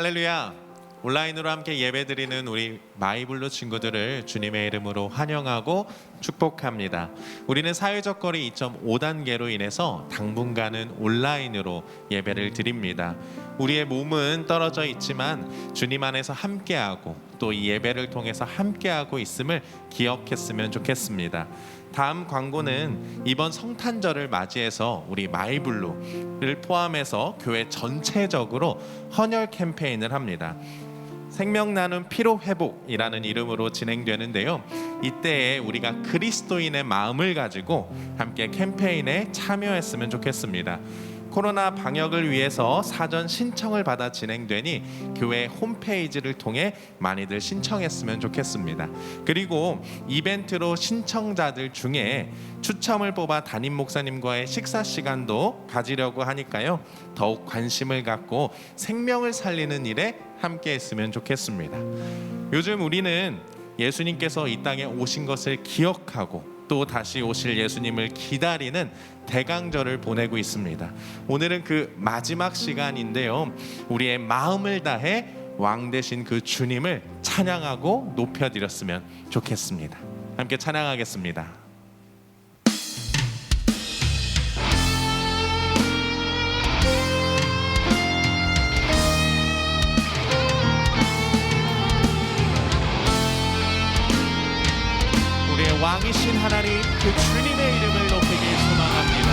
할렐루야. 온라인으로 함께 예배드리는 우리 마이블루 친구들을 주님의 이름으로 환영하고 축복합니다. 우리는 사회적 거리 2.5단계로 인해서 당분간은 온라인으로 예배를 드립니다. 우리의 몸은 떨어져 있지만 주님 안에서 함께하고 또 이 예배를 통해서 함께하고 있음을 기억했으면 좋겠습니다. 다음 광고는 이번 성탄절을 맞이해서 우리 마이블루를 포함해서 교회 전체적으로 헌혈 캠페인을 합니다. 생명 나눔 피로 회복이라는 이름으로 진행되는데요. 이때에 우리가 그리스도인의 마음을 가지고 함께 캠페인에 참여했으면 좋겠습니다. 코로나 방역을 위해서 사전 신청을 받아 진행되니 교회 홈페이지를 통해 많이들 신청했으면 좋겠습니다. 그리고 이벤트로 신청자들 중에 추첨을 뽑아 담임 목사님과의 식사 시간도 가지려고 하니까요. 더욱 관심을 갖고 생명을 살리는 일에 함께 했으면 좋겠습니다. 요즘 우리는 예수님께서 이 땅에 오신 것을 기억하고 또 다시 오실 예수님을 기다리는 대강절을 보내고 있습니다. 오늘은 그 마지막 시간인데요. 우리의 마음을 다해 왕 되신 그 주님을 찬양하고 높여드렸으면 좋겠습니다. 함께 찬양하겠습니다. 왕이신 하나님 그 주님의 이름을 높이길 소망합니다.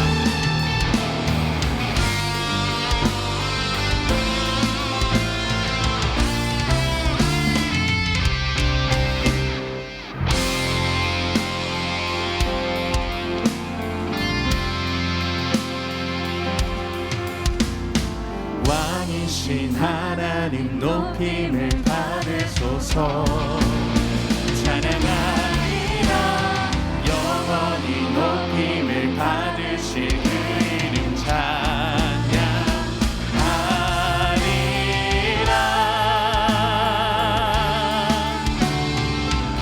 왕이신 하나님 높임을 받으소서. 찬양하 영원히 높임을 받으실 그 이름 찬양하리라.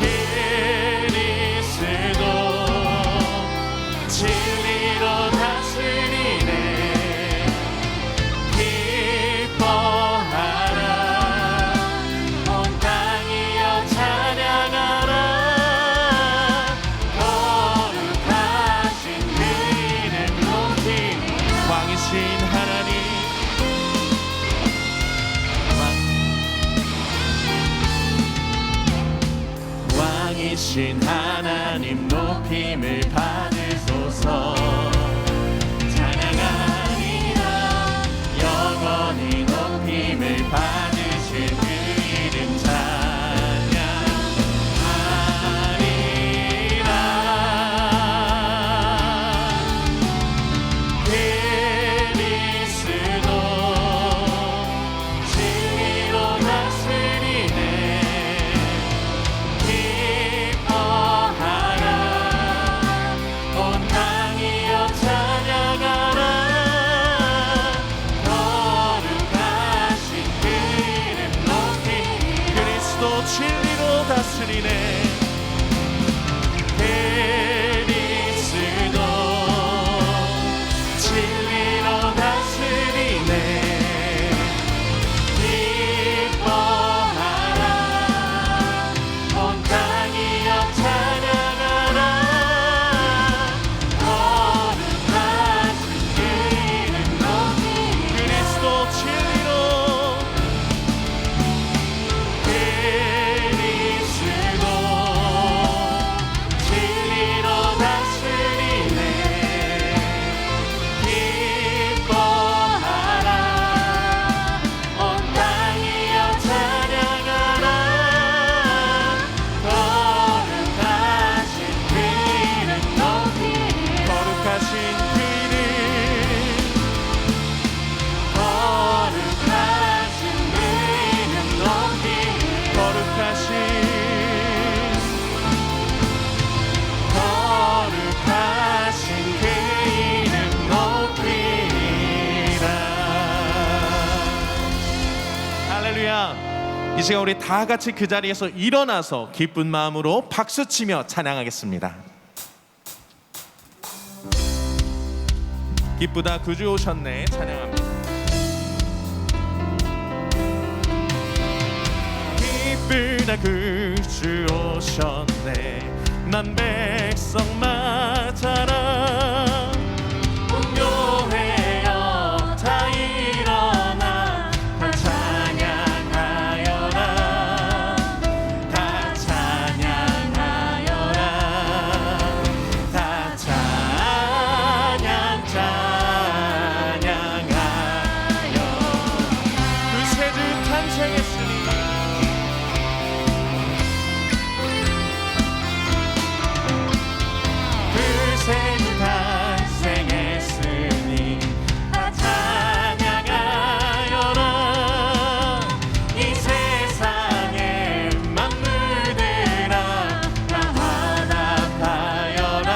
그리스도 진리로 다스리네. 기뻐하라 온 땅이여 찬양하라. 왕이신 하나님 높임을 받으소서. 찬양하리라 영원히 높임을 받으실 그 이름 찬양하리라. 그리스도 진리로 다스리네. 진리로 다스리네. 그리스도 진리로 다스리네. 기뻐하라 온 땅이여 찬양하라. 거룩하신 그 이름 높이. 그리스도 진리로 이 시간 우리 다 같이 그 자리에서 일어나서 기쁜 마음으로 박수치며 찬양하겠습니다. 기쁘다 구주 오셨네 찬양합니다. 기쁘다 그 주 오셨네. 난 백성 맞아라. 온 교회여 다 일어나 다 찬양하여라. 다 찬양하여라. 다 찬양하여. 그 새 주 탄생했으니 새주 탄생했으니 다 찬양하여라. 이 세상의 만물들아 다 화답하여라.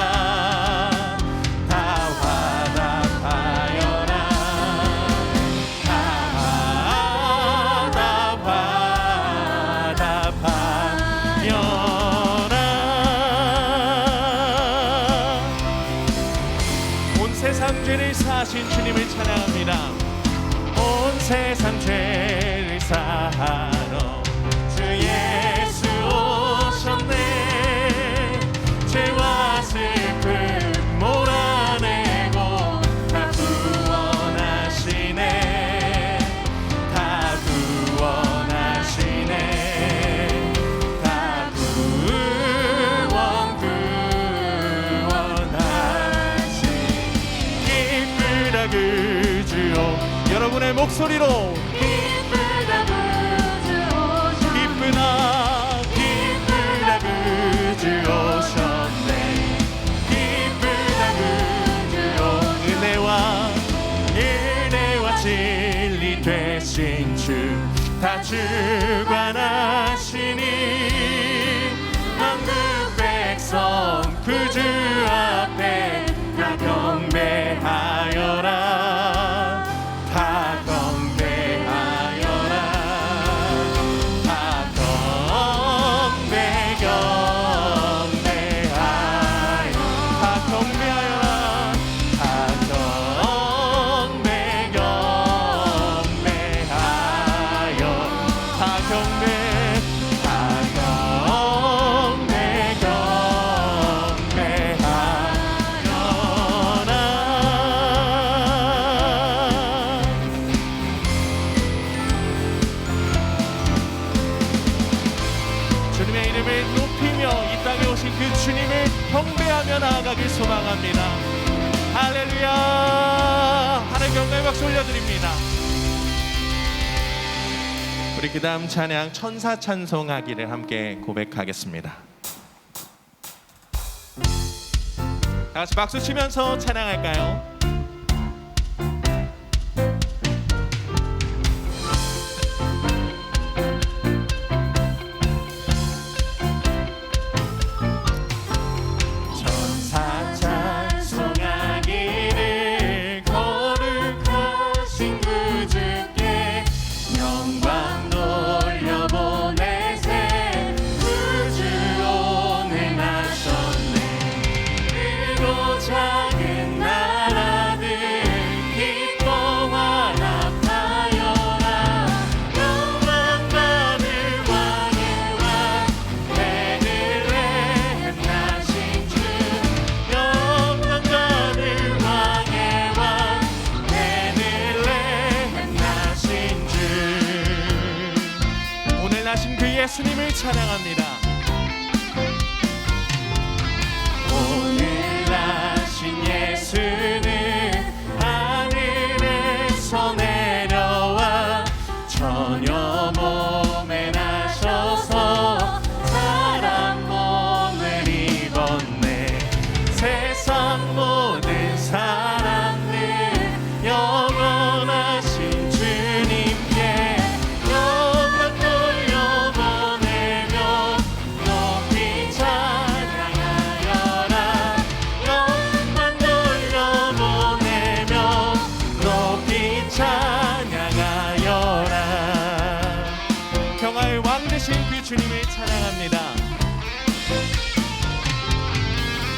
다 화답하여라. 다 온 세상 죄를 사하신 주님을 찬양합니다. 온 세상 죄를 사하러 주 예수 오셨네. 죄와 슬픔 몰아내고 다 구원하시네. 다 구원하시네. 다 구원하시네. 그 주요 여러분의 목소리로 기쁘다 그 주 오셨네. 기쁘다 그 주 오셨네. 기쁘다 그 주 은혜와 진리 되신 주 다 주관하시니 만국 백성 그 주 앞에 다 경배하여라. 다 경배하여라. 다 경배하여. 다 경배하여라. 다 경배하여. 다 경배. 주님의 이름을 높이며 이 땅에 오신 그 주님을 경배하며 나아가길 소망합니다. 할렐루야. 하나님 경배의 박수 올려드립니다. 우리 그 다음 찬양 천사 찬송하기를 함께 고백하겠습니다. 다 같이 박수 치면서 찬양할까요? 예수님을 찬양합니다. 오늘 나신 예수는 하늘에서 내려와 처녀 몸에 나셔서 사람 몸을 입었네. 세상 모든 사람들 영원하신 주님께 그 주님을 찬양합니다.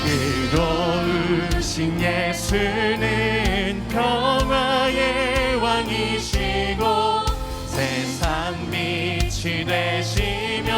의로우신 예수는 평화의 왕이시고 세상 빛이 되시며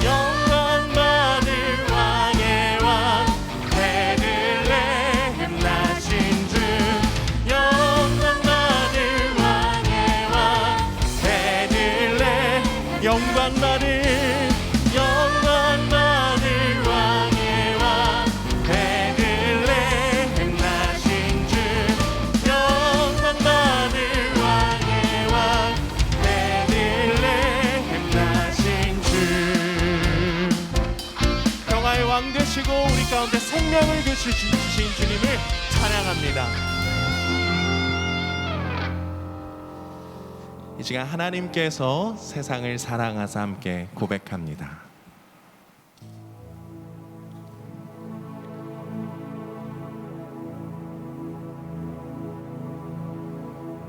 영광 받을 왕의 왕 베들레헴 나신 주 영광 받을 왕의 왕 베들레헴 영광 받을 왕의 왕 베들레헴 나신 주 영광 받을 왕의 왕 베들레헴 나신 주 평화의 왕 되시고 우리 가운데 생명을 주신 주님을 찬양합니다. 이 시간 하나님께서 세상을 사랑하사 함께 고백합니다.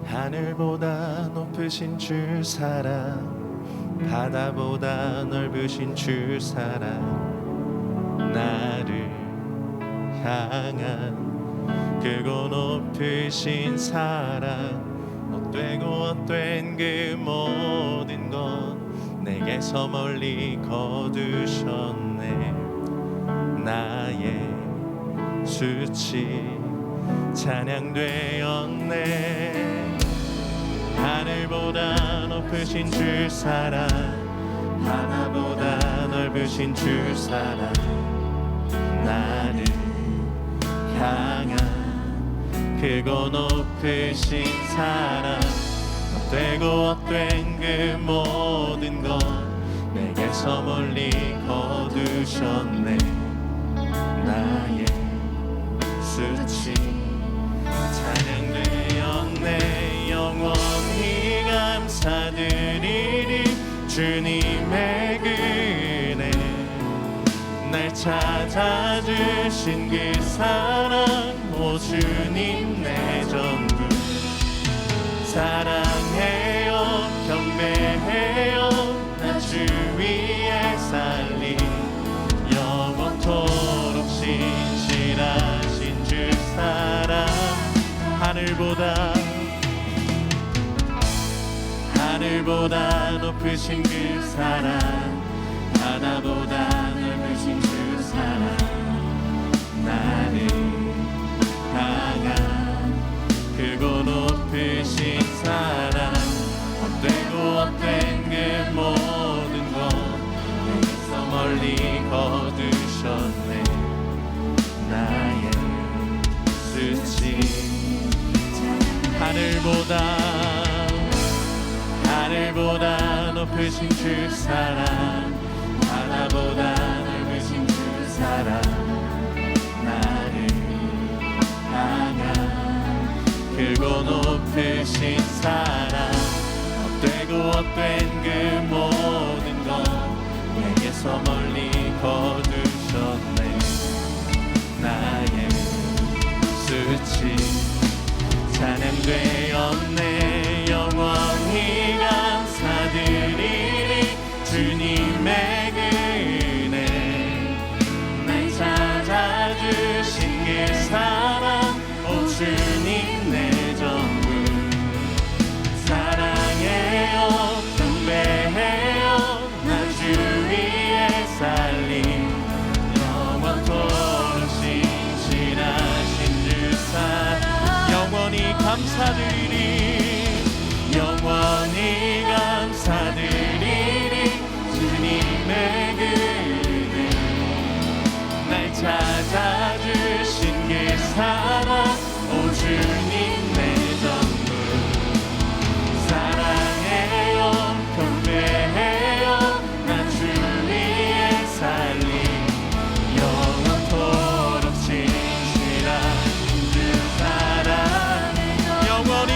하늘보다 높으신 주 사랑 바다보다 넓으신 주 사랑 나를 향한 크고 높으신 사랑 헛되고 헛된 그 모든 것 내게서 멀리 거두셨네. 나의 수치 찬양되었네. 하늘보다 높으신 주 사랑 바다보다 넓으신 주 사랑 나를 향한 크고 높으신 사랑 헛되고 헛된 그 모든 것 내게서 멀리 거두셨네. 나의 수치 찬양되었네. 영원히 감사드리리 주님의 은혜 날 찾아주신 그 사랑 오 주님 내 전부 사랑해요 경배해요 나 주 위에 살리 영원토록 신실하신 주 사랑 하늘보다 높으신 그 사랑 바다보다 넓으신 주 사랑 나를 향한 크고 높으신 사랑 헛되고 헛된 그 모든 것 내게서 멀리 거두셨네. 나의 수치 하늘보다 높으신 주 사랑 바다보다 넓으신 주 사랑 나를 향한 크고 높으신 사랑 헛되고 헛된 그 모든 것 내게서 멀리 거두셨네. 나의 수치 찬양되었네. 영원히 감사드리리 주님의 은혜 날 찾아주신 그 사랑 오 주님 내 전부 사랑해요 경배해요 나 주 위에 살림 영원토록 신실하신 주 사랑 영원히 감사드리리 주님의 은혜 날 찾아주신 그 사랑 오 주님 내 전부 사랑해요 경배해요 나 주 위에 살림 영원토록 신실하신 그 사랑 영원히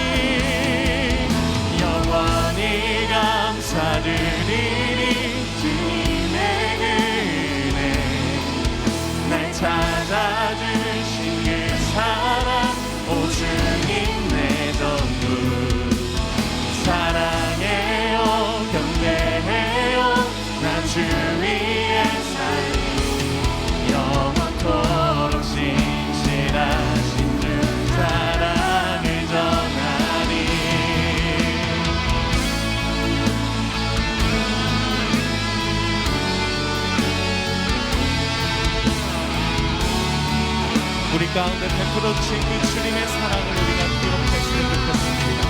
우리 가운데 베풀어주신 그 주님의 사랑을 우리가 기억했으면 좋겠습니다.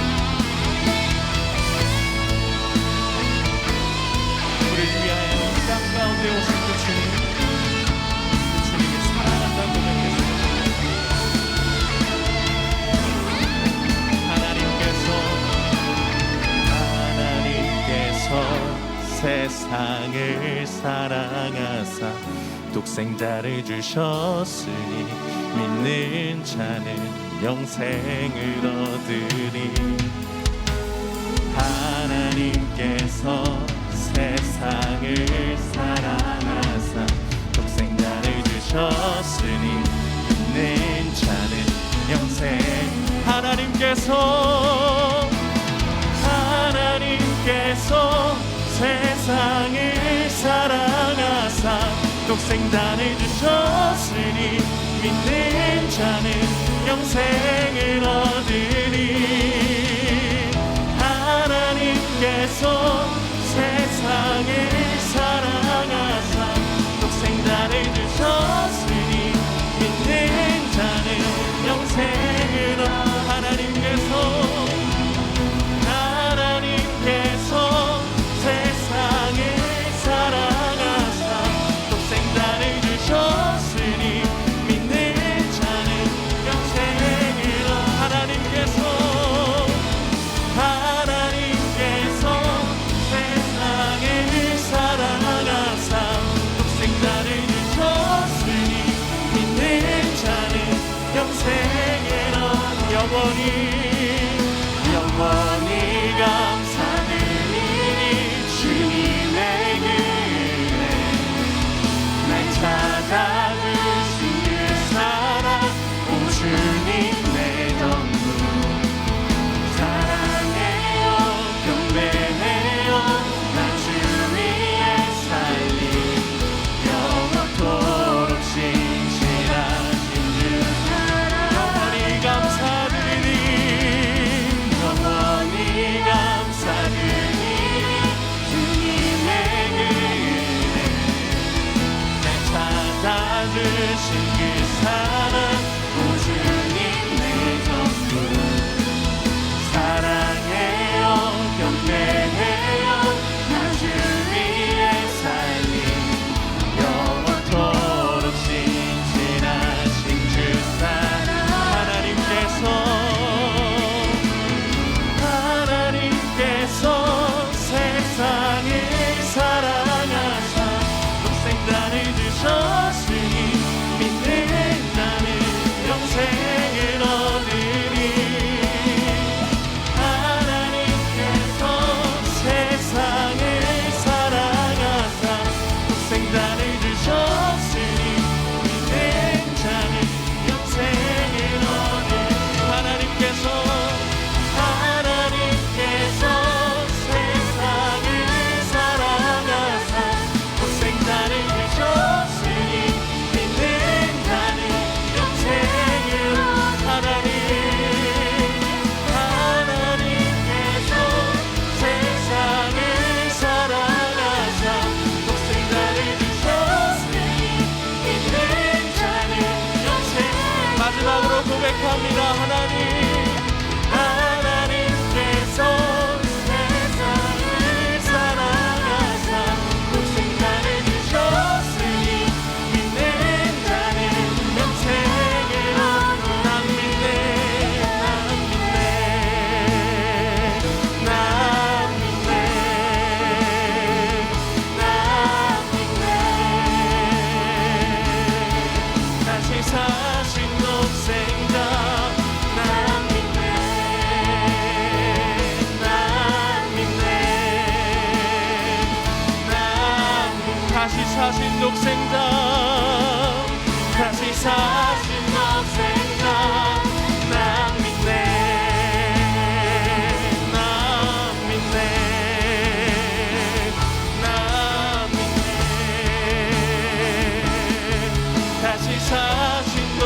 우리를 위하여 이 땅 가운데 오신 그 주님이 사랑한다고 고백했으면 좋겠습니다. 하나님께서 세상을 사랑하사 독생자를 주셨으니 믿는 자는 영생을 얻으리. 하나님께서 세상을 사랑하사 독생자를 주셨으니 믿는 자는 영생. 하나님께서 세상을 사랑하사 독생자를 주셨으니 믿는 자는 영생을 얻으리. 하나님께서 세상을 사랑하사 독생자를 주셨으니 믿는 자는 영생을 얻으리. 하나님께서 세상을 사랑하사 독생자를 주셨으니 믿는 자는 영생을 얻으리. 하나님께서 세상을 사랑하사 독생자를 주셨으니 믿는 자는 영생을 얻으리. 영원히 감사드리니 주님의 은혜 날 찾아주신 그 사랑 오 주님 내 전부 사랑해요 경배해요 나 주 위에 살리 영원토록 신실하신 주 사랑 영원히 감사드리니 주신 그 사랑 오 주님 내 전부 사랑해요 경배해요 나 주 위에 살리 영원토록 신실하신 주 사랑. 하나님께서 세상을 사랑하사 독생자를 주셨으니 믿는 자는 영생을 얻으리. 하나님께서 세상을 사랑하사 독생자를 주셨으니 믿는 자는 영생을 얻으리. 하나님께서 세상을 사랑하사 독생자를 주셨으니 믿는 자는 영생을 얻으리. 하나님께서 세상을 사랑하사 독생자를 주셨으니 믿는 자는 영생. 마지막으로 고백합니다. 하나님께서 세상을 사랑하사 독생자를 주셨으니 믿는 자는 영생을 얻으리. 난 믿네 다시 사신 독생자 다시 사신 독생자 다시 사신 독생자 난 믿네 다시 사신 독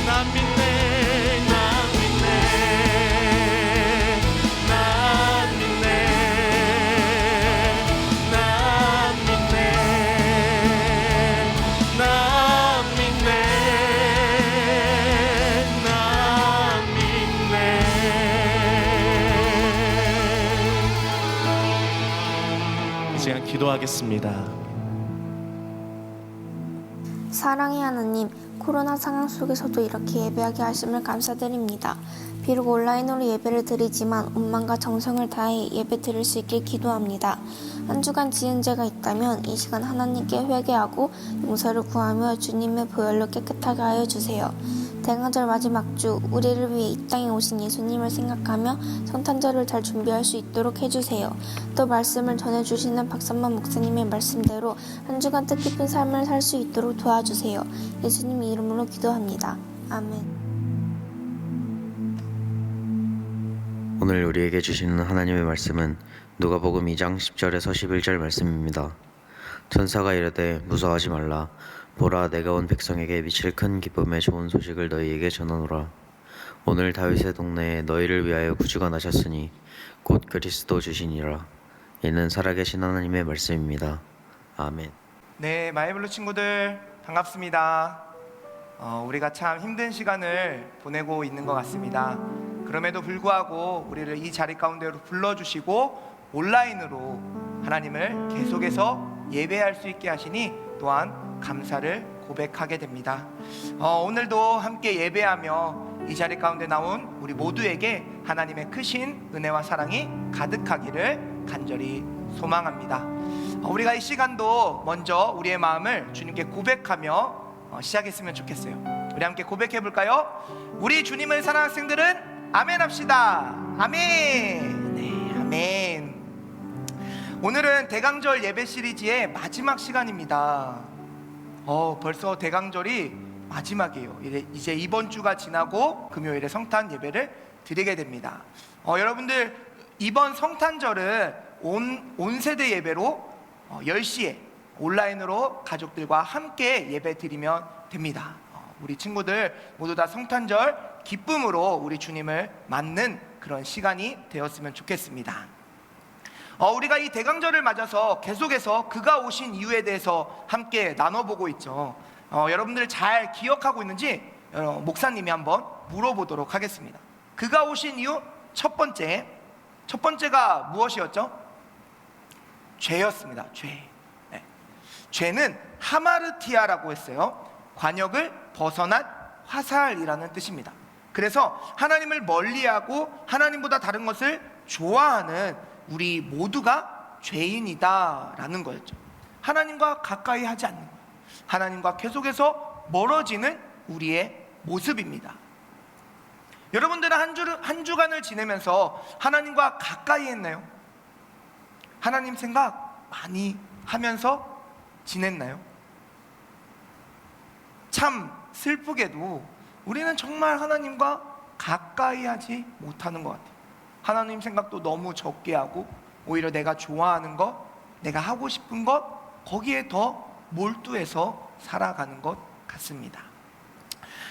난 믿네 기도하겠습니다. 사랑의 하나님, 코로나 상황 속에서도 이렇게 예배하게 하심을 감사드립니다. 비록 온라인으로 예배를 드리지만 온 마음과 정성을 다해 예배 드릴 수 있길 기도합니다. 한 주간 지은 죄가 있다면 이 시간 하나님께 회개하고 용서를 구하며 주님의 보혈로 깨끗하게 하여 주세요. 대강절 마지막 주, 우리를 위해 이 땅에 오신 예수님을 생각하며 성탄절을 잘 준비할 수 있도록 해주세요. 또 말씀을 전해주시는 박선만 목사님의 말씀대로 한 주간 뜻깊은 삶을 살 수 있도록 도와주세요. 예수님 이름으로 기도합니다. 아멘. 오늘 우리에게 주시는 하나님의 말씀은 누가복음 2장 10절에서 11절 말씀입니다. 천사가 이르되 무서워하지 말라. 보라, 내가 온 백성에게 미칠 큰 기쁨의 좋은 소식을 너희에게 전하노라. 오늘 다윗의 동네에 너희를 위하여 구주가 나셨으니 곧 그리스도 주시니라. 이는 살아계신 하나님의 말씀입니다. 아멘. 네, 마이블루 친구들 반갑습니다. 우리가 참 힘든 시간을 보내고 있는 것 같습니다. 그럼에도 불구하고 우리를 이 자리 가운데로 불러주시고 온라인으로 하나님을 계속해서 예배할 수 있게 하시니 또한 감사를 고백하게 됩니다. 오늘도 함께 예배하며 이 자리 가운데 나온 우리 모두에게 하나님의 크신 은혜와 사랑이 가득하기를 간절히 소망합니다. 우리가 이 시간도 먼저 우리의 마음을 주님께 고백하며 시작했으면 좋겠어요. 우리 함께 고백해 볼까요? 우리 주님을 사랑하는 학생들은 아멘 합시다. 아멘. 네, 아멘. 오늘은 대강절 예배 시리즈의 마지막 시간입니다. 벌써 대강절이 마지막이에요. 이제 이번 주가 지나고 금요일에 성탄 예배를 드리게 됩니다. 여러분들 이번 성탄절은 온 세대 예배로 10시에 온라인으로 가족들과 함께 예배 드리면 됩니다. 우리 친구들 모두 다 성탄절 기쁨으로 우리 주님을 맞는 그런 시간이 되었으면 좋겠습니다. 우리가 이 대강절을 맞아서 계속해서 그가 오신 이유에 대해서 함께 나눠보고 있죠. 여러분들 잘 기억하고 있는지 목사님이 한번 물어보도록 하겠습니다. 그가 오신 이유 첫 번째가 무엇이었죠? 죄였습니다. 죄. 네. 죄는 하마르티아라고 했어요. 관역을 벗어난 화살이라는 뜻입니다. 그래서 하나님을 멀리하고 하나님보다 다른 것을 좋아하는 우리 모두가 죄인이다라는 거였죠. 하나님과 가까이 하지 않는 것, 하나님과 계속해서 멀어지는 우리의 모습입니다. 여러분들은 한 주간을 지내면서 하나님과 가까이 했나요? 하나님 생각 많이 하면서 지냈나요? 참 슬프게도 우리는 정말 하나님과 가까이 하지 못하는 것 같아요. 하나님 생각도 너무 적게 하고 오히려 내가 좋아하는 것, 내가 하고 싶은 것, 거기에 더 몰두해서 살아가는 것 같습니다.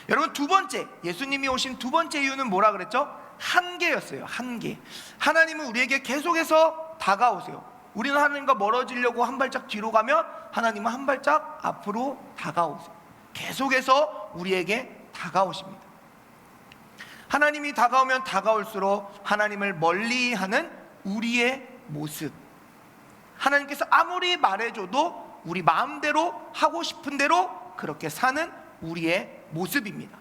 여러분, 두 번째, 예수님이 오신 두 번째 이유는 뭐라 그랬죠? 한계였어요. 한계. 하나님은 우리에게 계속해서 다가오세요. 우리는 하나님과 멀어지려고 한 발짝 뒤로 가면 하나님은 한 발짝 앞으로 다가오세요. 계속해서 우리에게 다가오십니다. 하나님이 다가오면 다가올수록 하나님을 멀리하는 우리의 모습, 하나님께서 아무리 말해줘도 우리 마음대로 하고 싶은 대로 그렇게 사는 우리의 모습입니다.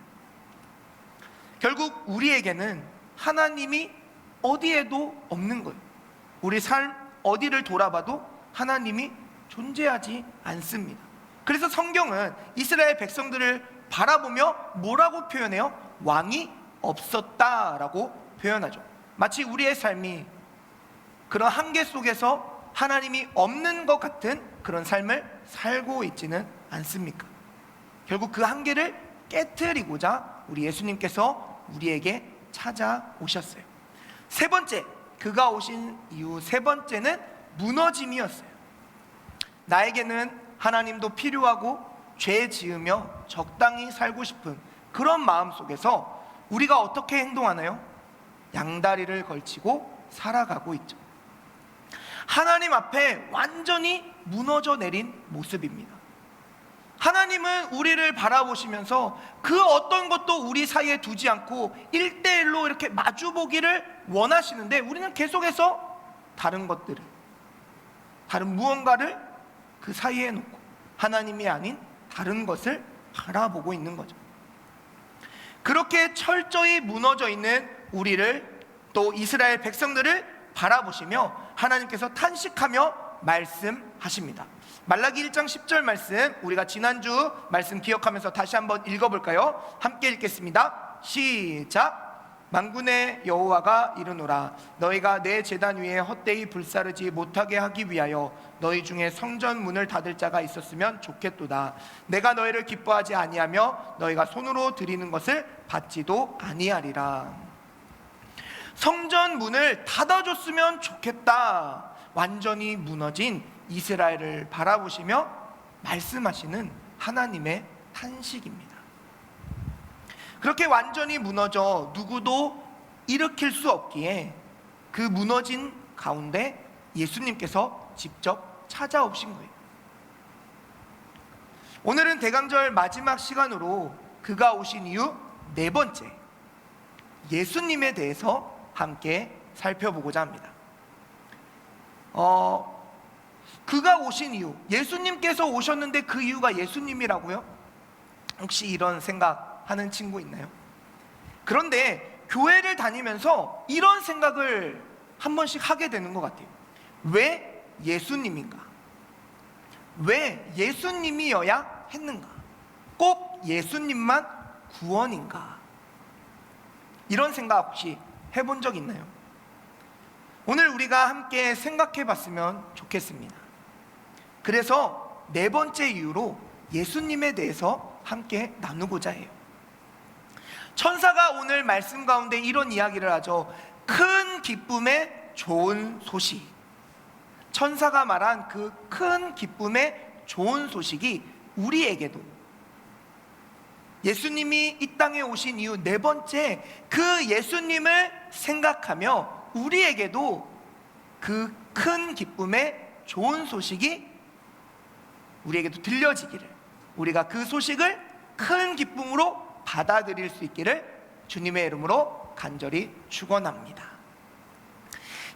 결국 우리에게는 하나님이 어디에도 없는 거예요. 우리 삶 어디를 돌아봐도 하나님이 존재하지 않습니다. 그래서 성경은 이스라엘 백성들을 바라보며 뭐라고 표현해요? 왕이 없었다라고 표현하죠. 마치 우리의 삶이 그런 한계 속에서 하나님이 없는 것 같은 그런 삶을 살고 있지는 않습니까? 결국 그 한계를 깨트리고자 우리 예수님께서 우리에게 찾아오셨어요. 세 번째, 그가 오신 이유 세 번째는 무너짐이었어요. 나에게는 하나님도 필요하고 죄 지으며 적당히 살고 싶은 그런 마음 속에서 우리가 어떻게 행동하나요? 양다리를 걸치고 살아가고 있죠. 하나님 앞에 완전히 무너져 내린 모습입니다. 하나님은 우리를 바라보시면서 그 어떤 것도 우리 사이에 두지 않고 1대1로 이렇게 마주보기를 원하시는데 우리는 계속해서 다른 것들을 다른 무언가를 그 사이에 놓고 하나님이 아닌 다른 것을 바라보고 있는 거죠. 그렇게 철저히 무너져 있는 우리를, 또 이스라엘 백성들을 바라보시며 하나님께서 탄식하며 말씀하십니다. 말라기 1장 10절 말씀, 우리가 지난주 말씀 기억하면서 다시 한번 읽어볼까요? 함께 읽겠습니다. 시작. 만군의 여호와가 이르노라, 너희가 내 제단 위에 헛되이 불사르지 못하게 하기 위하여 너희 중에 성전 문을 닫을 자가 있었으면 좋겠도다. 내가 너희를 기뻐하지 아니하며 너희가 손으로 드리는 것을 받지도 아니하리라. 성전 문을 닫아줬으면 좋겠다. 완전히 무너진 이스라엘을 바라보시며 말씀하시는 하나님의 탄식입니다. 그렇게 완전히 무너져 누구도 일으킬 수 없기에 그 무너진 가운데 예수님께서 직접 찾아오신 거예요. 오늘은 대강절 마지막 시간으로 그가 오신 이유 네 번째, 예수님에 대해서 함께 살펴보고자 합니다. 그가 오신 이유, 예수님께서 오셨는데 그 이유가 예수님이라고요? 혹시 이런 생각하는 친구 있나요? 그런데 교회를 다니면서 이런 생각을 한 번씩 하게 되는 것 같아요. 왜 예수님인가? 왜 예수님이어야 했는가? 꼭 예수님만 구원인가? 이런 생각 혹시 해본 적 있나요? 오늘 우리가 함께 생각해 봤으면 좋겠습니다. 그래서 네 번째 이유로 예수님에 대해서 함께 나누고자 해요. 천사가 오늘 말씀 가운데 이런 이야기를 하죠. 큰 기쁨의 좋은 소식. 천사가 말한 그 큰 기쁨의 좋은 소식이 우리에게도, 예수님이 이 땅에 오신 이유 네 번째, 그 예수님을 생각하며 우리에게도 그 큰 기쁨의 좋은 소식이 우리에게도 들려지기를, 우리가 그 소식을 큰 기쁨으로 받아들일 수 있기를 주님의 이름으로 간절히 축원합니다.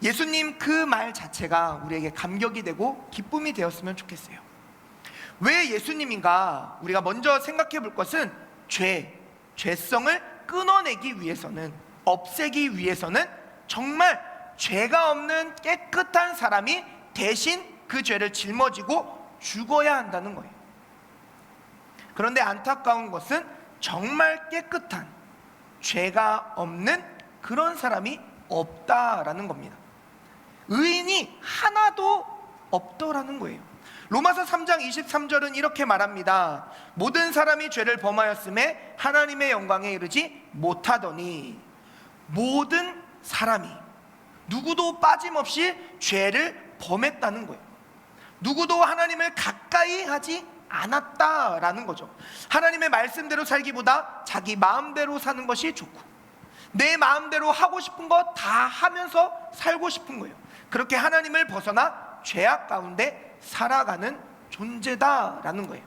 예수님 그 말 자체가 우리에게 감격이 되고 기쁨이 되었으면 좋겠어요. 왜 예수님인가? 우리가 먼저 생각해 볼 것은 죄성을 끊어내기 위해서는, 없애기 위해서는 정말 죄가 없는 깨끗한 사람이 대신 그 죄를 짊어지고 죽어야 한다는 거예요. 그런데 안타까운 것은 정말 깨끗한, 죄가 없는 그런 사람이 없다라는 겁니다. 의인이 하나도 없더라는 거예요. 로마서 3장 23절은 이렇게 말합니다. 모든 사람이 죄를 범하였음에 하나님의 영광에 이르지 못하더니, 모든 사람이, 누구도 빠짐없이 죄를 범했다는 거예요. 누구도 하나님을 가까이 하지 않았다라는 거죠. 하나님의 말씀대로 살기보다 자기 마음대로 사는 것이 좋고, 내 마음대로 하고 싶은 거 다 하면서 살고 싶은 거예요. 그렇게 하나님을 벗어나 죄악 가운데 살아가는 존재다라는 거예요.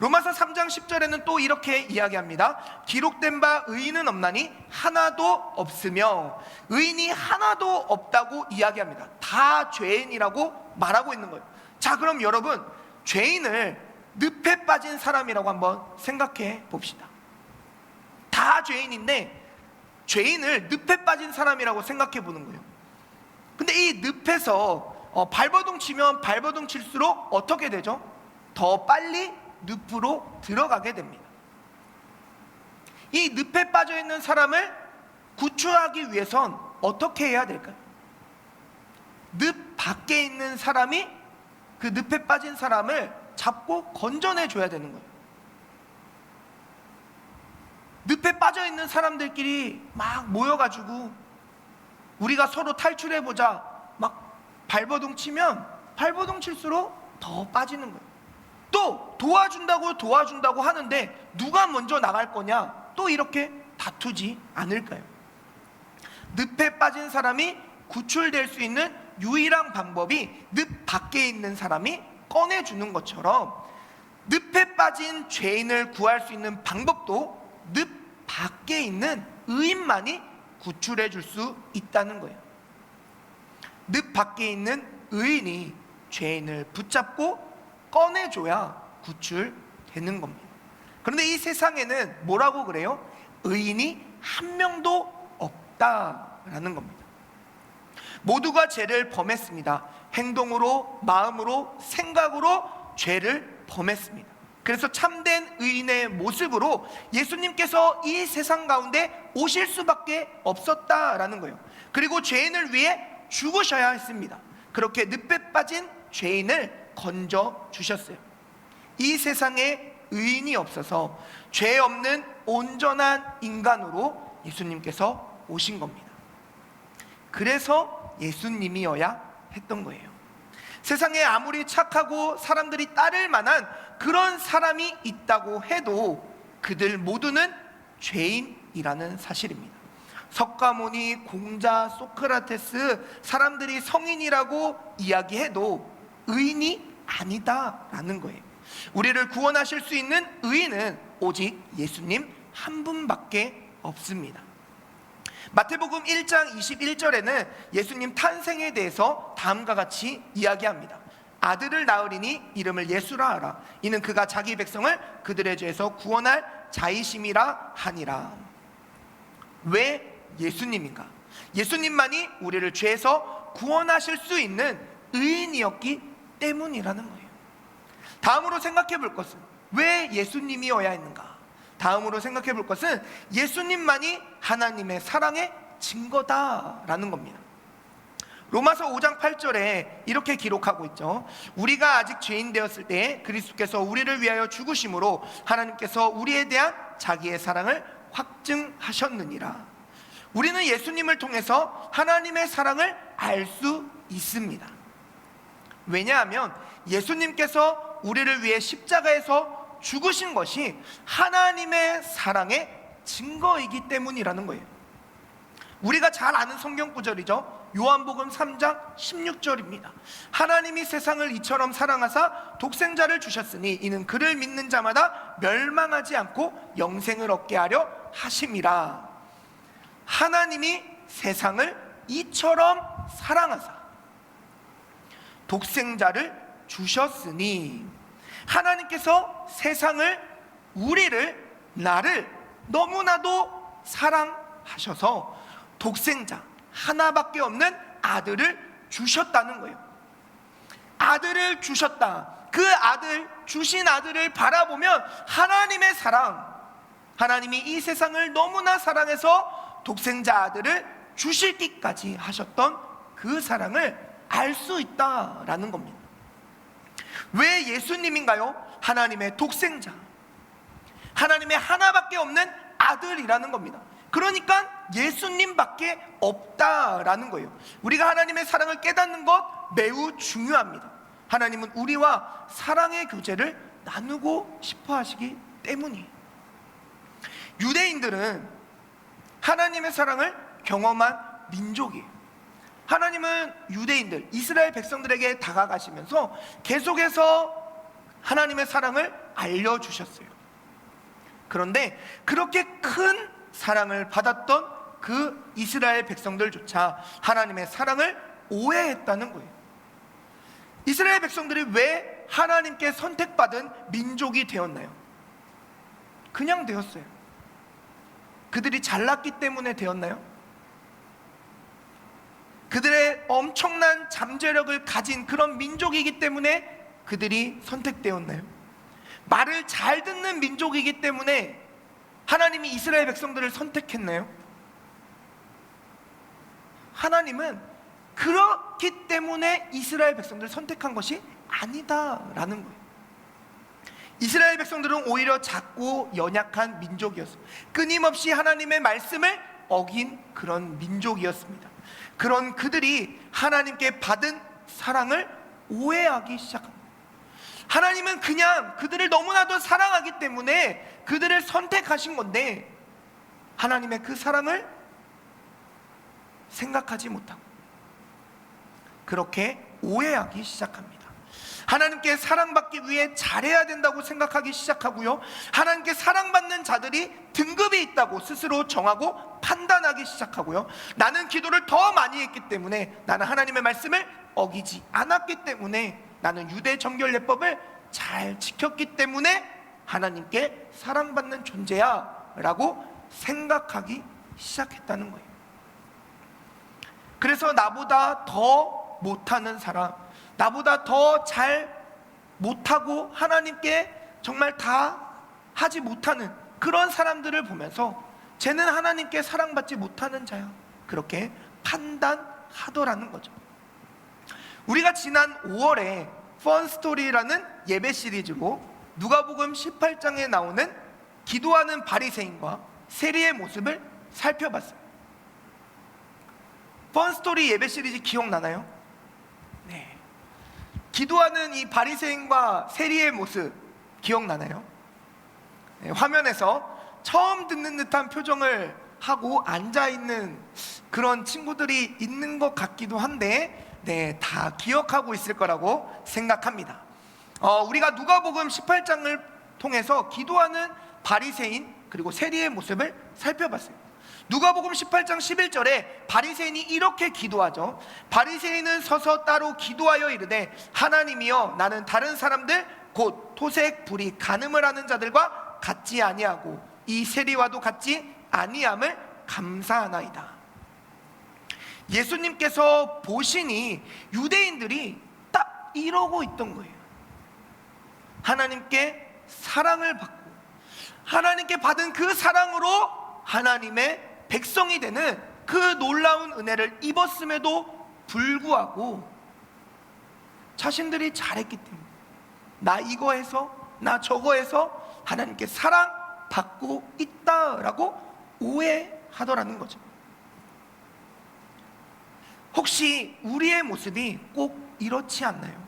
로마서 3장 10절에는 또 이렇게 이야기합니다. 기록된 바 의인은 없나니 하나도 없으며, 의인이 하나도 없다고 이야기합니다. 다 죄인이라고 말하고 있는 거예요. 자, 그럼 여러분, 죄인을 늪에 빠진 사람이라고 한번 생각해 봅시다. 다 죄인인데 죄인을 늪에 빠진 사람이라고 생각해 보는 거예요. 근데 이 늪에서 발버둥 치면 발버둥 칠수록 어떻게 되죠? 더 빨리 늪으로 들어가게 됩니다. 이 늪에 빠져 있는 사람을 구출하기 위해선 어떻게 해야 될까요? 늪 밖에 있는 사람이 그 늪에 빠진 사람을 잡고 건져내 줘야 되는 거예요. 늪에 빠져 있는 사람들끼리 막 모여가지고 우리가 서로 탈출해보자 막 발버둥 치면 발버둥 칠수록 더 빠지는 거예요. 또 도와준다고 하는데 누가 먼저 나갈 거냐, 또 이렇게 다투지 않을까요? 늪에 빠진 사람이 구출될 수 있는 유일한 방법이 늪 밖에 있는 사람이 꺼내주는 것처럼, 늪에 빠진 죄인을 구할 수 있는 방법도 늪 밖에 있는 의인만이 구출해 줄 수 있다는 거예요. 늪 밖에 있는 의인이 죄인을 붙잡고 꺼내줘야 구출되는 겁니다. 그런데 이 세상에는 뭐라고 그래요? 의인이 한 명도 없다라는 겁니다. 모두가 죄를 범했습니다. 행동으로, 마음으로, 생각으로 죄를 범했습니다. 그래서 참된 의인의 모습으로 예수님께서 이 세상 가운데 오실 수밖에 없었다라는 거예요. 그리고 죄인을 위해 죽으셔야 했습니다. 그렇게 늪에 빠진 죄인을 건져 주셨어요. 이 세상에 의인이 없어서 죄 없는 온전한 인간으로 예수님께서 오신 겁니다. 그래서 예수님이어야 했던 거예요. 세상에 아무리 착하고 사람들이 따를 만한 그런 사람이 있다고 해도 그들 모두는 죄인이라는 사실입니다. 석가모니, 공자, 소크라테스, 사람들이 성인이라고 이야기해도 의인이 아니다라는 거예요. 우리를 구원하실 수 있는 의인은 오직 예수님 한 분밖에 없습니다. 마태복음 1장 21절에는 예수님 탄생에 대해서 다음과 같이 이야기합니다. 아들을 낳으리니 이름을 예수라 하라. 이는 그가 자기 백성을 그들의 죄에서 구원할 자이심이라 하니라. 왜 예수님인가? 예수님만이 우리를 죄에서 구원하실 수 있는 의인이었기 때문이라는 거예요. 다음으로 생각해 볼 것은 왜 예수님이어야 했는가? 다음으로 생각해 볼 것은 예수님만이 하나님의 사랑의 증거다라는 겁니다. 로마서 5장 8절에 이렇게 기록하고 있죠. 우리가 아직 죄인 되었을 때 그리스도께서 우리를 위하여 죽으심으로 하나님께서 우리에 대한 자기의 사랑을 확증하셨느니라. 우리는 예수님을 통해서 하나님의 사랑을 알 수 있습니다. 왜냐하면 예수님께서 우리를 위해 십자가에서 죽으신 것이 하나님의 사랑의 증거이기 때문이라는 거예요. 우리가 잘 아는 성경 구절이죠. 요한복음 3장 16절입니다. 하나님이 세상을 이처럼 사랑하사 독생자를 주셨으니 이는 그를 믿는 자마다 멸망하지 않고 영생을 얻게 하려 하심이라. 하나님이 세상을 이처럼 사랑하사 독생자를 주셨으니, 하나님께서 세상을, 우리를, 나를 너무나도 사랑하셔서 독생자 하나밖에 없는 아들을 주셨다는 거예요. 아들을 주셨다. 그 아들, 주신 아들을 바라보면 하나님의 사랑, 하나님이 이 세상을 너무나 사랑해서 독생자 아들을 주시기까지 하셨던 그 사랑을 알 수 있다라는 겁니다. 왜 예수님인가요? 하나님의 독생자, 하나님의 하나밖에 없는 아들이라는 겁니다. 그러니까 예수님밖에 없다라는 거예요. 우리가 하나님의 사랑을 깨닫는 것 매우 중요합니다. 하나님은 우리와 사랑의 교제를 나누고 싶어 하시기 때문이에요. 유대인들은 하나님의 사랑을 경험한 민족이에요. 하나님은 유대인들, 이스라엘 백성들에게 다가가시면서 계속해서 하나님의 사랑을 알려주셨어요. 그런데 그렇게 큰 사랑을 받았던 그 이스라엘 백성들조차 하나님의 사랑을 오해했다는 거예요. 이스라엘 백성들이 왜 하나님께 선택받은 민족이 되었나요? 그냥 되었어요. 그들이 잘났기 때문에 되었나요? 그들의 엄청난 잠재력을 가진 그런 민족이기 때문에 그들이 선택되었나요? 말을 잘 듣는 민족이기 때문에 하나님이 이스라엘 백성들을 선택했나요? 하나님은 그렇기 때문에 이스라엘 백성들을 선택한 것이 아니다라는 거예요. 이스라엘 백성들은 오히려 작고 연약한 민족이었어요. 끊임없이 하나님의 말씀을 어긴 그런 민족이었습니다. 그런 그들이 하나님께 받은 사랑을 오해하기 시작합니다. 하나님은 그냥 그들을 너무나도 사랑하기 때문에 그들을 선택하신 건데 하나님의 그 사랑을 생각하지 못하고 그렇게 오해하기 시작합니다. 하나님께 사랑받기 위해 잘해야 된다고 생각하기 시작하고요, 하나님께 사랑받는 자들이 등급이 있다고 스스로 정하고 판단하기 시작하고요, 나는 기도를 더 많이 했기 때문에, 나는 하나님의 말씀을 어기지 않았기 때문에 나는 유대 정결 예법을 잘 지켰기 때문에 하나님께 사랑받는 존재야 라고 생각하기 시작했다는 거예요. 그래서 나보다 더 못하는 사람, 나보다 더 잘 못하고 하나님께 정말 다 하지 못하는 그런 사람들을 보면서 쟤는 하나님께 사랑받지 못하는 자야, 그렇게 판단하더라는 거죠. 우리가 지난 5월에 펀스토리라는 예배 시리즈로 누가복음 18장에 나오는 기도하는 바리새인과 세리의 모습을 살펴봤어요. 펀스토리 예배 시리즈 기억나나요? 네. 기도하는 이 바리새인과 세리의 모습 기억나나요? 네, 화면에서 처음 듣는 듯한 표정을 하고 앉아있는 그런 친구들이 있는 것 같기도 한데, 네, 다 기억하고 있을 거라고 생각합니다. 우리가 누가복음 18장을 통해서 기도하는 바리새인 그리고 세리의 모습을 살펴봤어요. 누가복음 18장 11절에 바리새인이 이렇게 기도하죠. 바리새인은 서서 따로 기도하여 이르되 하나님이여, 나는 다른 사람들 곧 토색 불이 간음을 하는 자들과 같지 아니하고 이 세리와도 같지 아니함을 감사하나이다. 예수님께서 보시니 유대인들이 딱 이러고 있던 거예요. 하나님께 사랑을 받고 하나님께 받은 그 사랑으로 하나님의 백성이 되는 그 놀라운 은혜를 입었음에도 불구하고 자신들이 잘했기 때문에, 나 이거 해서 나 저거 해서 하나님께 사랑받고 있다라고 오해하더라는 거죠. 혹시 우리의 모습이 꼭 이렇지 않나요?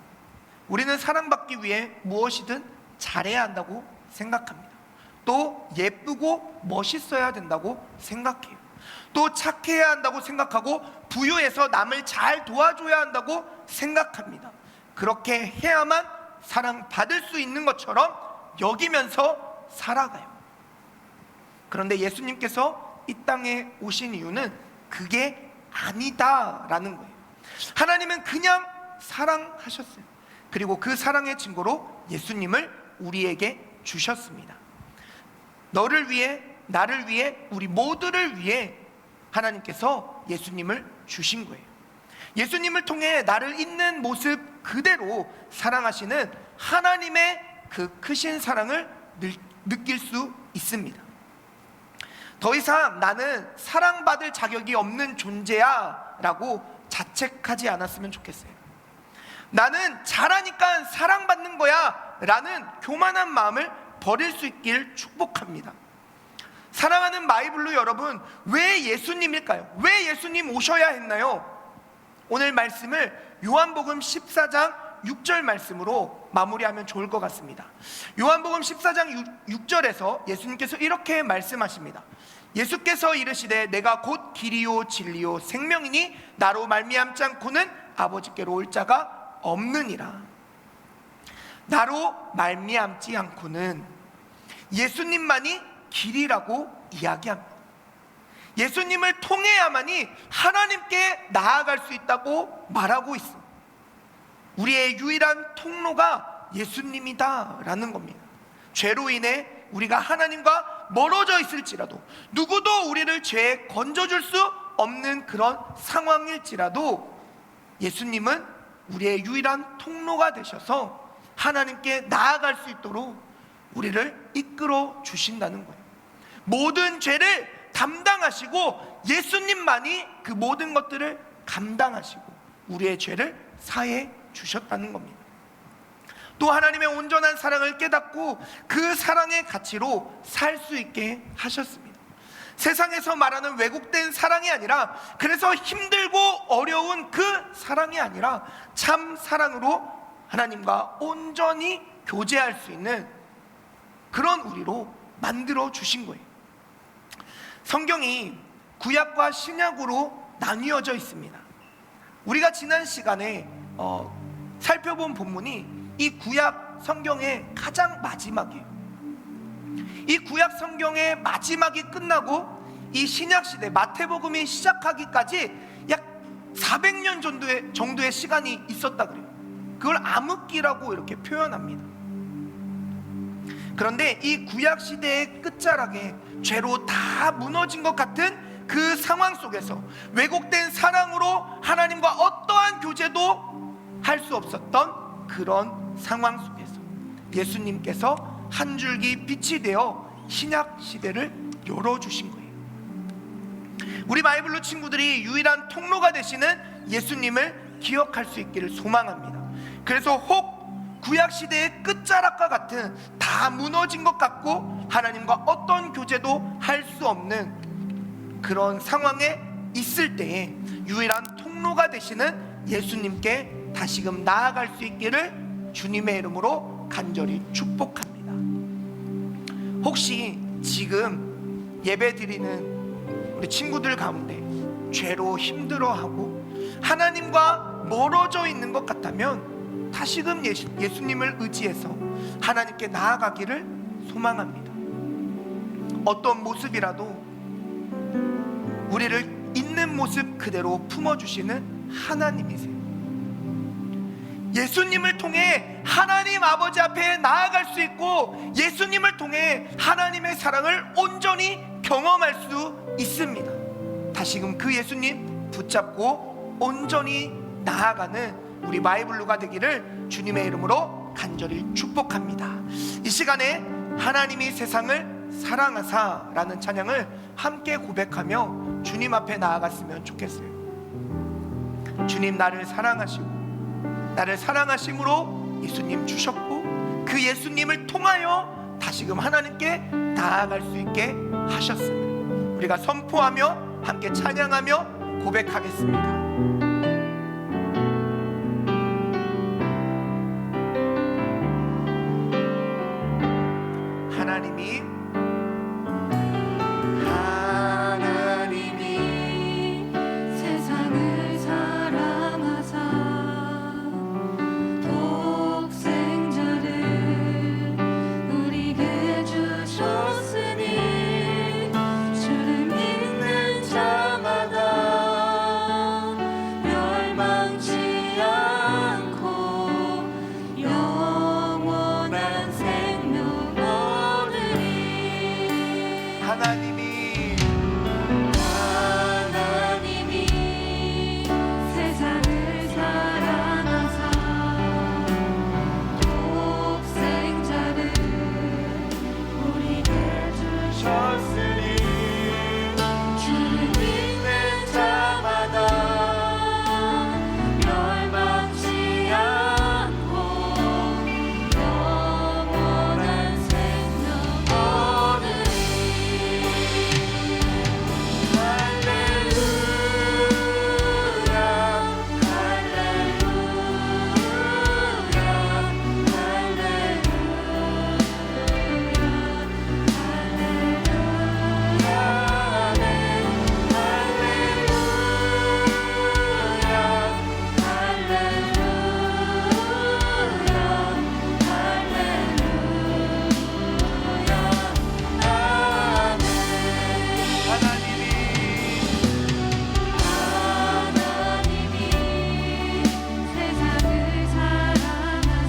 우리는 사랑받기 위해 무엇이든 잘해야 한다고 생각합니다. 또 예쁘고 멋있어야 된다고 생각해요. 또 착해야 한다고 생각하고 부유해서 남을 잘 도와줘야 한다고 생각합니다. 그렇게 해야만 사랑받을 수 있는 것처럼 여기면서 살아가요. 그런데 예수님께서 이 땅에 오신 이유는 그게 아니다라는 거예요. 하나님은 그냥 사랑하셨어요. 그리고 그 사랑의 증거로 예수님을 우리에게 주셨습니다. 너를 위해, 나를 위해, 우리 모두를 위해 하나님께서 예수님을 주신 거예요. 예수님을 통해 나를 있는 모습 그대로 사랑하시는 하나님의 그 크신 사랑을 느낄 수 있습니다. 더 이상 나는 사랑받을 자격이 없는 존재야 라고 자책하지 않았으면 좋겠어요. 나는 잘하니까 사랑받는 거야 라는 교만한 마음을 버릴 수 있길 축복합니다. 사랑하는 마이블루 여러분, 왜 예수님일까요? 왜 예수님 오셔야 했나요? 오늘 말씀을 요한복음 14장 6절 말씀으로 마무리하면 좋을 것 같습니다. 요한복음 14장 6절에서 예수님께서 이렇게 말씀하십니다. 예수께서 이르시되 내가 곧 길이요 진리요 생명이니 나로 말미암지 않고는 아버지께로 올 자가 없느니라. 나로 말미암지 않고는, 예수님만이 길이라고 이야기합니다. 예수님을 통해야만이 하나님께 나아갈 수 있다고 말하고 있습니다. 우리의 유일한 통로가 예수님이다라는 겁니다. 죄로 인해 우리가 하나님과 멀어져 있을지라도, 누구도 우리를 죄에 건져줄 수 없는 그런 상황일지라도 예수님은 우리의 유일한 통로가 되셔서 하나님께 나아갈 수 있도록 우리를 이끌어 주신다는 거예요. 모든 죄를 담당하시고 예수님만이 그 모든 것들을 감당하시고 우리의 죄를 사해 주셨다는 겁니다. 또 하나님의 온전한 사랑을 깨닫고 그 사랑의 가치로 살 수 있게 하셨습니다. 세상에서 말하는 왜곡된 사랑이 아니라, 그래서 힘들고 어려운 그 사랑이 아니라 참 사랑으로 하나님과 온전히 교제할 수 있는 그런 우리로 만들어 주신 거예요. 성경이 구약과 신약으로 나뉘어져 있습니다. 우리가 지난 시간에 살펴본 본문이 이 구약 성경의 가장 마지막이에요. 이 구약 성경의 마지막이 끝나고 이 신약 시대 마태복음이 시작하기까지 약 400년 정도의 시간이 있었다 그래요. 그걸 암흑기라고 이렇게 표현합니다. 그런데 이 구약 시대의 끝자락에 죄로 다 무너진 것 같은 그 상황 속에서 왜곡된 사랑으로 하나님과 어떠한 교제도 할 수 없었던 그런 상황 속에서 예수님께서 한 줄기 빛이 되어 신약 시대를 열어주신 거예요. 우리 바이블로 친구들이 유일한 통로가 되시는 예수님을 기억할 수 있기를 소망합니다. 그래서 혹 구약 시대의 끝자락과 같은 다 무너진 것 같고 하나님과 어떤 교제도 할 수 없는 그런 상황에 있을 때에 유일한 통로가 되시는 예수님께 다시금 나아갈 수 있기를 주님의 이름으로 간절히 축복합니다. 혹시 지금 예배 드리는 우리 친구들 가운데 죄로 힘들어하고 하나님과 멀어져 있는 것 같다면 다시금 예수님을 의지해서 하나님께 나아가기를 소망합니다. 어떤 모습이라도 우리를 있는 모습 그대로 품어주시는 하나님이세요. 예수님을 통해 하나님 아버지 앞에 나아갈 수 있고 예수님을 통해 하나님의 사랑을 온전히 경험할 수 있습니다. 다시금 그 예수님 붙잡고 온전히 나아가는 우리 마이블루가 되기를 주님의 이름으로 간절히 축복합니다. 이 시간에 하나님이 세상을 사랑하사라는 찬양을 함께 고백하며 주님 앞에 나아갔으면 좋겠어요. 주님, 나를 사랑하시고 나를 사랑하심으로 예수님 주셨고 그 예수님을 통하여 다시금 하나님께 나아갈 수 있게 하셨습니다. 우리가 선포하며 함께 찬양하며 고백하겠습니다. 하나님이 세상을 사랑하사 독생자를 우리에게 주셨으니 주를 믿는 자마다 멸망치 않고 영원한 생명 얻으리. 하나님이 세상을 사랑하사 독생자를 우리에게 주셨으니 주를 믿는 자마다 멸망치 않고 영원한 생명 얻으리.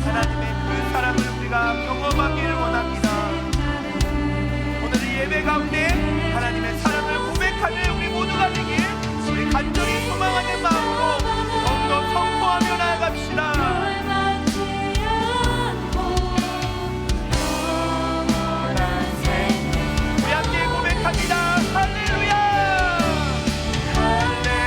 하나님의 그 사랑을 우리가 경험하기를 원합니다. 오늘 이 예배 가운데 하나님의 사랑을 고백하는 우리 모두가 되길 우리 간절히 소망하는 마음으로 더욱더 선포하며 나아갑시다. 우리 함께 고백합니다. 할렐루야. 할렐루야.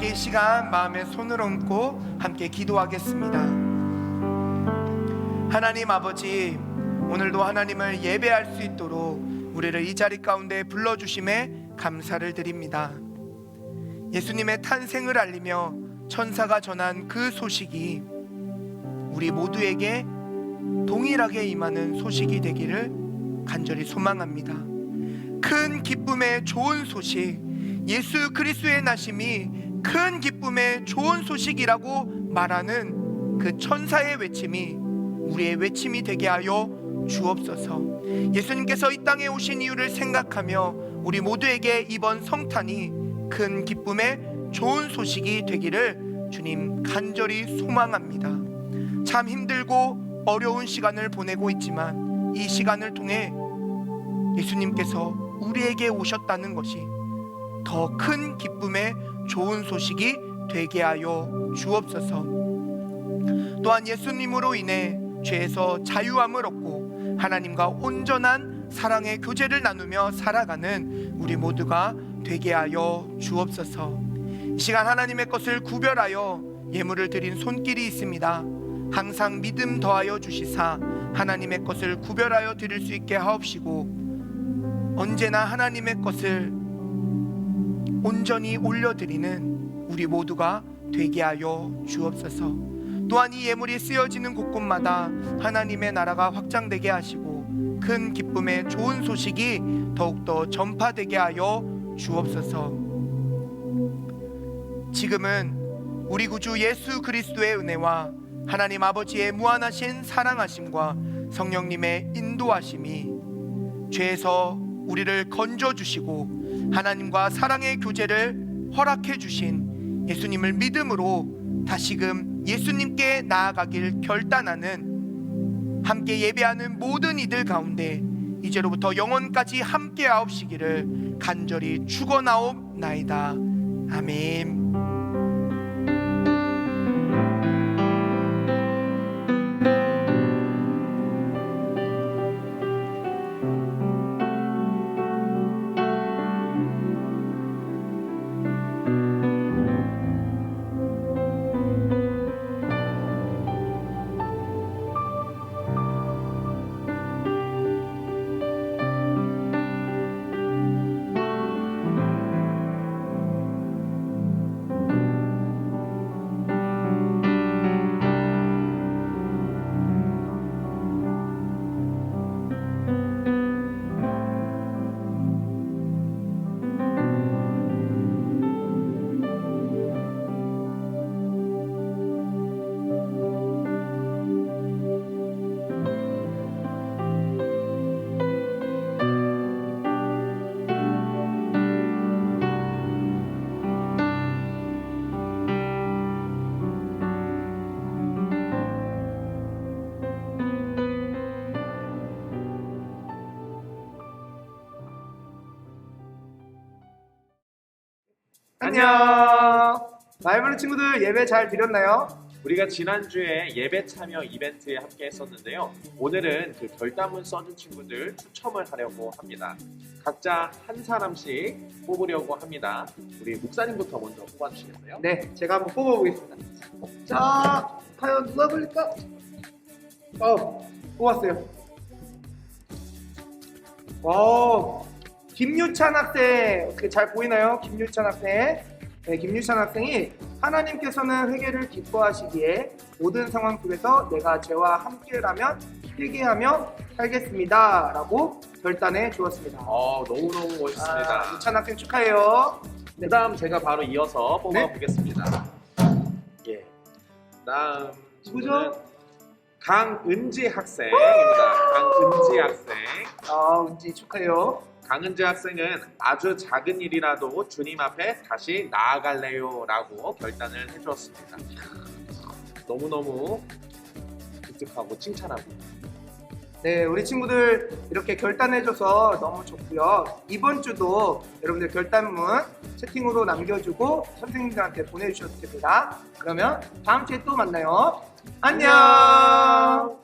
함께 이 시간 마음에 손을 얹고 함께 기도하겠습니다. 하나님 아버지, 오늘도 하나님을 예배할 수 있도록 우리를 이 자리 가운데 불러주심에 감사를 드립니다. 예수님의 탄생을 알리며 천사가 전한 그 소식이 우리 모두에게 동일하게 임하는 소식이 되기를 간절히 소망합니다. 큰 기쁨의 좋은 소식, 예수 그리스도의 나심이 큰 기쁨의 좋은 소식이라고 말하는 그 천사의 외침이 우리의 외침이 되게 하여 주옵소서. 예수님께서 이 땅에 오신 이유를 생각하며 우리 모두에게 이번 성탄이 큰 기쁨의 좋은 소식이 되기를 주님 간절히 소망합니다. 참 힘들고 어려운 시간을 보내고 있지만 이 시간을 통해 예수님께서 우리에게 오셨다는 것이 더 큰 기쁨의 좋은 소식이 되게 하여 주옵소서. 또한 예수님으로 인해 죄에서 자유함을 얻고 하나님과 온전한 사랑의 교제를 나누며 살아가는 우리 모두가 되게 하여 주옵소서. 이 시간 하나님의 것을 구별하여 예물을 드린 손길이 있습니다. 항상 믿음 더하여 주시사 하나님의 것을 구별하여 드릴 수 있게 하옵시고 언제나 하나님의 것을 온전히 올려드리는 우리 모두가 되게 하여 주옵소서. 또한 이 예물이 쓰여지는 곳곳마다 하나님의 나라가 확장되게 하시고 큰 기쁨의 좋은 소식이 더욱더 전파되게 하여 주옵소서. 지금은 우리 구주 예수 그리스도의 은혜와 하나님 아버지의 무한하신 사랑하심과 성령님의 인도하심이 죄에서 우리를 건져주시고 하나님과 사랑의 교제를 허락해 주신 예수님을 믿음으로 다시금 예수님께 나아가길 결단하는 함께 예배하는 모든 이들 가운데 이제로부터 영원까지 함께 하옵시기를 간절히 축원하옵나이다. 아멘. 안녕. 마이블루 친구들 예배 잘 드렸나요? 우리가 지난주에 예배 참여 이벤트에 함께 했었는데요. 오늘은 그 결단문 써준 친구들 추첨을 하려고 합니다. 각자 한 사람씩 뽑으려고 합니다. 우리 목사님부터 먼저 뽑아주시겠어요? 네, 제가 한번 뽑아보겠습니다. 자, 과연 누가 걸릴까? 뽑았어요. 김유찬 학생, 어떻게 잘 보이나요? 김유찬 학생. 네, 김유찬 학생이 하나님께서는 회개를 기뻐하시기에 모든 상황 속에서 내가 죄와 함께라면 회개하며 살겠습니다 라고 결단해 주었습니다. 너무너무 멋있습니다. 유찬 학생 축하해요. 그 다음 제가 바로 이어서 뽑아보겠습니다. 예. 다음 친구는 강은지 학생입니다. 강은지 학생. 은지 축하해요. 강은지 학생은 아주 작은 일이라도 주님 앞에 다시 나아갈래요 라고 결단을 해주었습니다. 너무너무 기특하고 칭찬하고. 네, 우리 친구들 이렇게 결단해줘서 너무 좋고요. 이번 주도 여러분들 결단문 채팅으로 남겨주고 선생님들한테 보내주셔도 됩니다. 그러면 다음 주에 또 만나요. 안녕.